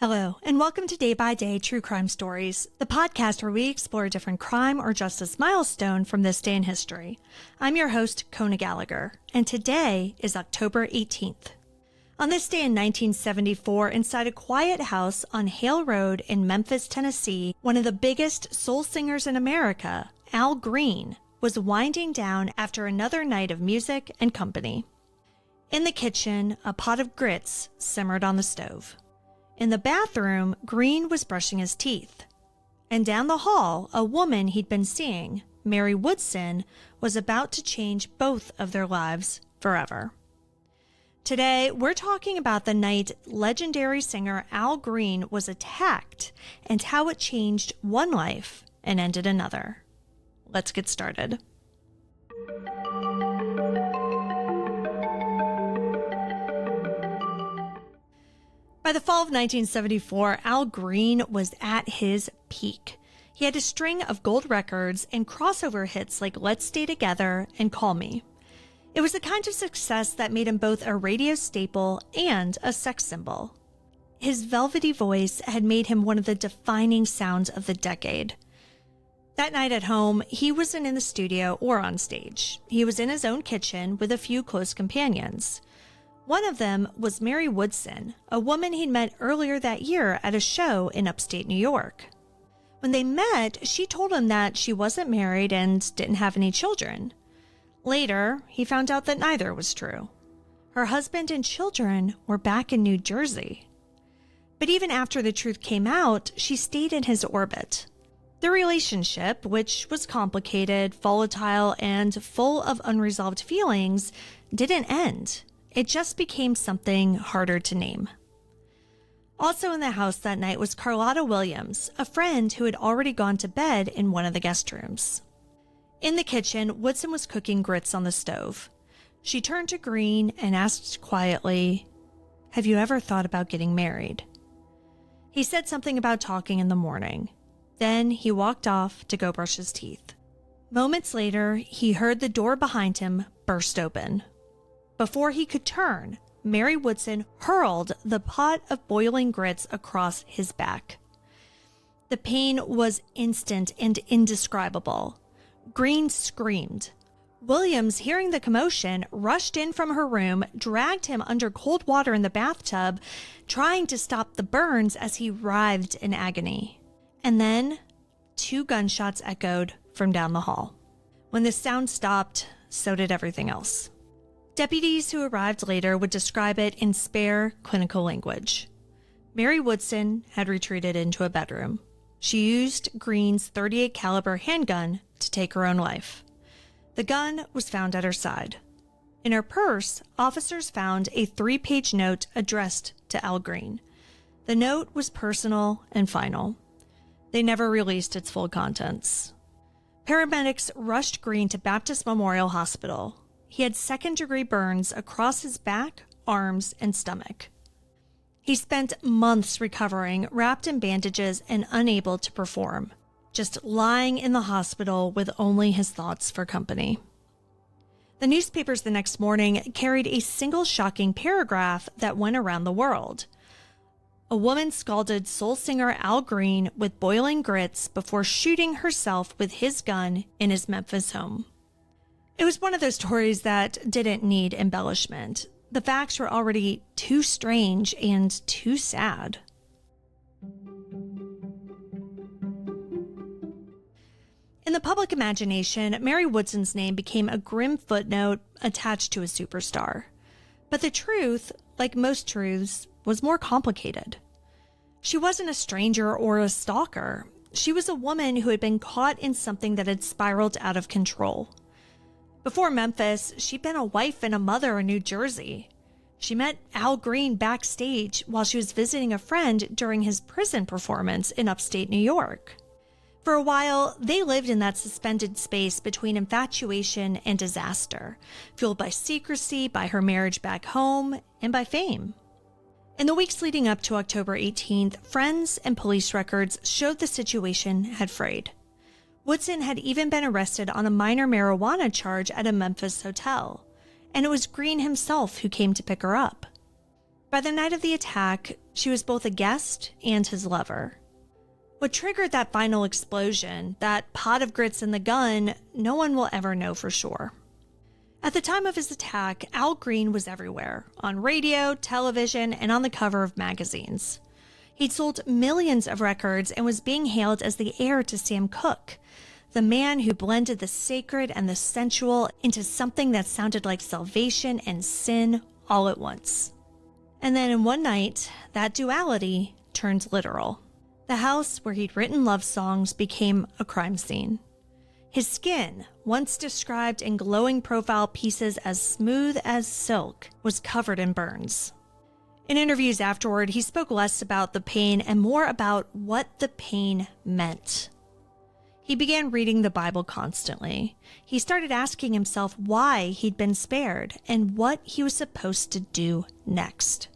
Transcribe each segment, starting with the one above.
Hello, and welcome to Day by Day True Crime Stories, the podcast where we explore a different crime or justice milestone from this day in history. I'm your host, Kona Gallagher, and today is October 18th. On this day in 1974, inside a quiet house on Hale Road in Memphis, Tennessee, one of the biggest soul singers in America, Al Green, was winding down after another night of music and company. In the kitchen, a pot of grits simmered on the stove. In the bathroom, Green was brushing his teeth. And down the hall, a woman he'd been seeing, Mary Woodson, was about to change both of their lives forever. Today, we're talking about the night legendary singer Al Green was attacked and how it changed one life and ended another. Let's get started. By the fall of 1974, Al Green was at his peak. He had a string of gold records and crossover hits like Let's Stay Together and Call Me. It was the kind of success that made him both a radio staple and a sex symbol. His velvety voice had made him one of the defining sounds of the decade. That night at home, he wasn't in the studio or on stage. He was in his own kitchen with a few close companions. One of them was Mary Woodson, a woman he'd met earlier that year at a show in upstate New York. When they met, she told him that she wasn't married and didn't have any children. Later, he found out that neither was true. Her husband and children were back in New Jersey. But even after the truth came out, she stayed in his orbit. The relationship, which was complicated, volatile, and full of unresolved feelings, didn't end. It just became something harder to name. Also in the house that night was Carlotta Williams, a friend who had already gone to bed in one of the guest rooms. In the kitchen, Woodson was cooking grits on the stove. She turned to Green and asked quietly, "Have you ever thought about getting married?" He said something about talking in the morning. Then he walked off to go brush his teeth. Moments later, he heard the door behind him burst open. Before he could turn, Mary Woodson hurled the pot of boiling grits across his back. The pain was instant and indescribable. Green screamed. Williams, hearing the commotion, rushed in from her room, dragged him under cold water in the bathtub, trying to stop the burns as he writhed in agony. And then, 2 gunshots echoed from down the hall. When the sound stopped, so did everything else. Deputies who arrived later would describe it in spare, clinical language. Mary Woodson had retreated into a bedroom. She used Green's .38 caliber handgun to take her own life. The gun was found at her side. In her purse, officers found a 3-page note addressed to Al Green. The note was personal and final. They never released its full contents. Paramedics rushed Green to Baptist Memorial Hospital. He had second-degree burns across his back, arms, and stomach. He spent months recovering, wrapped in bandages and unable to perform, just lying in the hospital with only his thoughts for company. The newspapers the next morning carried a single shocking paragraph that went around the world. A woman scalded soul singer Al Green with boiling grits before shooting herself with his gun in his Memphis home. It was one of those stories that didn't need embellishment. The facts were already too strange and too sad. In the public imagination, Mary Woodson's name became a grim footnote attached to a superstar. But the truth, like most truths, was more complicated. She wasn't a stranger or a stalker. She was a woman who had been caught in something that had spiraled out of control. Before Memphis, she'd been a wife and a mother in New Jersey. She met Al Green backstage while she was visiting a friend during his prison performance in upstate New York. For a while, they lived in that suspended space between infatuation and disaster, fueled by secrecy, by her marriage back home, and by fame. In the weeks leading up to October 18th, friends and police records showed the situation had frayed. Woodson had even been arrested on a minor marijuana charge at a Memphis hotel, and it was Green himself who came to pick her up. By the night of the attack, She was both a guest and his lover. What triggered that final explosion, that pot of grits in the gun, no one will ever know for sure. At the time of his attack, Al Green was everywhere, on radio, television, and on the cover of magazines. He'd sold millions of records and was being hailed as the heir to Sam Cooke, the man who blended the sacred and the sensual into something that sounded like salvation and sin all at once. And then in one night, that duality turned literal. The house where he'd written love songs became a crime scene. His skin, once described in glowing profile pieces as smooth as silk, was covered in burns. In interviews afterward, he spoke less about the pain and more about what the pain meant. He began reading the Bible constantly. He started asking himself why he'd been spared and what he was supposed to do next.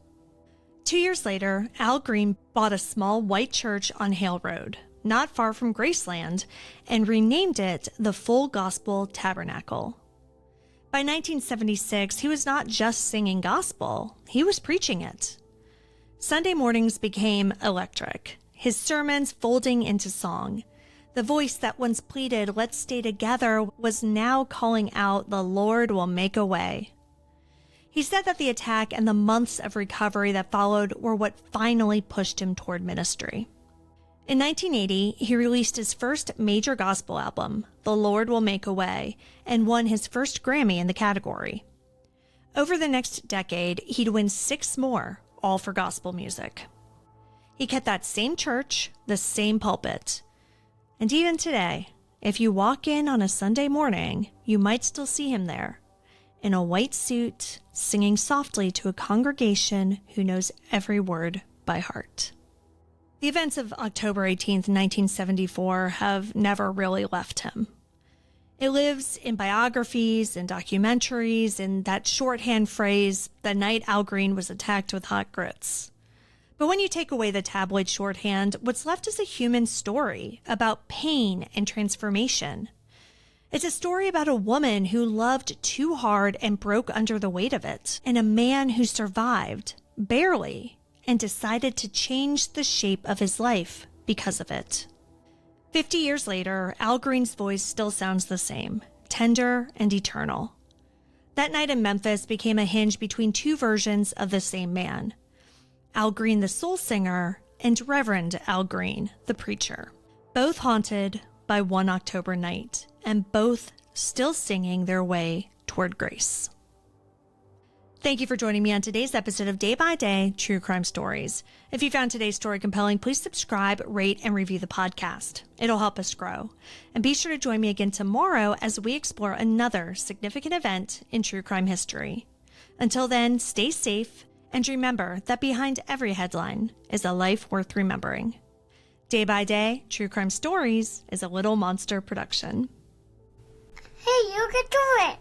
2 years later, Al Green bought a small white church on Hale Road, not far from Graceland, and renamed it the Full Gospel Tabernacle. By 1976, he was not just singing gospel, he was preaching it. Sunday mornings became electric, his sermons folding into song. The voice that once pleaded, "Let's stay together," was now calling out, "The Lord will make a way." He said that the attack and the months of recovery that followed were what finally pushed him toward ministry. In 1980, he released his first major gospel album, The Lord Will Make a Way, and won his first Grammy in the category. Over the next decade, he'd win 6 more, all for gospel music. He kept that same church, the same pulpit. And even today, if you walk in on a Sunday morning, you might still see him there, in a white suit, singing softly to a congregation who knows every word by heart. The events of October 18th, 1974 have never really left him. It lives in biographies and documentaries and that shorthand phrase, "the night Al Green was attacked with hot grits." But when you take away the tabloid shorthand, what's left is a human story about pain and transformation. It's a story about a woman who loved too hard and broke under the weight of it, and a man who survived, barely, and decided to change the shape of his life because of it. 50 years later, Al Green's voice still sounds the same, tender and eternal. That night in Memphis became a hinge between 2 versions of the same man. Al Green, the soul singer, and Reverend Al Green, the preacher, both haunted by one October night, and both still singing their way toward grace. Thank you for joining me on today's episode of Day by Day True Crime Stories. If you found today's story compelling, please subscribe, rate, and review the podcast. It'll help us grow. And be sure to join me again tomorrow as we explore another significant event in true crime history. Until then, stay safe, and remember that behind every headline is a life worth remembering. Day by Day True Crime Stories is a Little Monster production. Hey, you can do it!